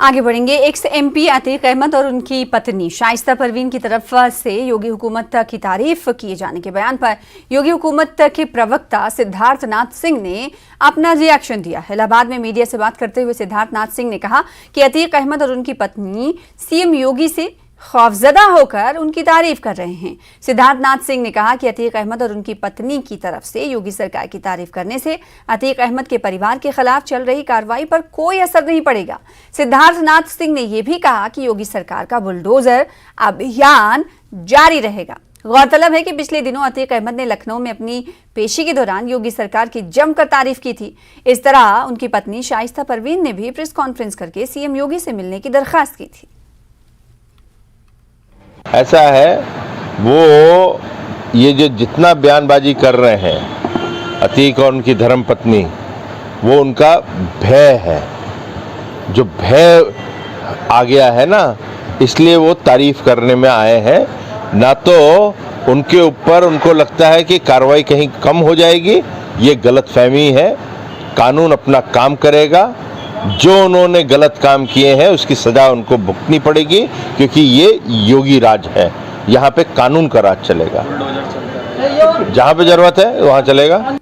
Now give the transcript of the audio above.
आगे बढ़ेंगे। X MP Atiq Ahmad और उनकी पत्नी शाइस्ता परवीन की तरफ से योगी हुकूमत की तारीफ किए जाने के बयान पर योगी हुकूमत के प्रवक्ता सिद्धार्थ नाथ सिंह ने अपना रिएक्शन दिया। इलाहाबाद में मीडिया से बात करते हुए सिद्धार्थ नाथ सिंह ने कहा कि अतीक अहमद और उनकी पत्नी सीएम योगी से खौफजदा होकर उनकी तारीफ कर रहे हैं। सिद्धार्थ नाथ सिंह ने कहा कि अतीक अहमद और उनकी पत्नी की तरफ से योगी सरकार की तारीफ करने से अतीक अहमद के परिवार के खिलाफ चल रही कार्रवाई पर कोई असर नहीं पड़ेगा। सिद्धार्थ नाथ सिंह ने यह भी कहा कि योगी सरकार का बुलडोजर अभियान जारी रहेगा। गौरतलब है कि पिछले दिनों अतीक अहमद ने लखनऊ में अपनी पेशी के दौरान योगी सरकार की जमकर तारीफ की थी। इस तरह उनकी पत्नी शाइस्ता परवीन ने भी प्रेस कॉन्फ्रेंस करके सीएम योगी से मिलने की दरखास्त की थी। ऐसा है, वो ये जो जितना बयानबाजी कर रहे हैं अतीक और उनकी धर्मपत्नी, वो उनका भय है। जो भय आ गया है ना, इसलिए वो तारीफ करने में आए हैं। ना तो उनके ऊपर उनको लगता है कि कार्रवाई कहीं कम हो जाएगी, ये गलतफहमी है। कानून अपना काम करेगा। जो उन्होंने गलत काम किए हैं उसकी सजा उनको भुगतनी पड़ेगी, क्योंकि ये योगी राज है। यहाँ पे कानून का राज चलेगा। जहाँ पे जरूरत है वहाँ चलेगा।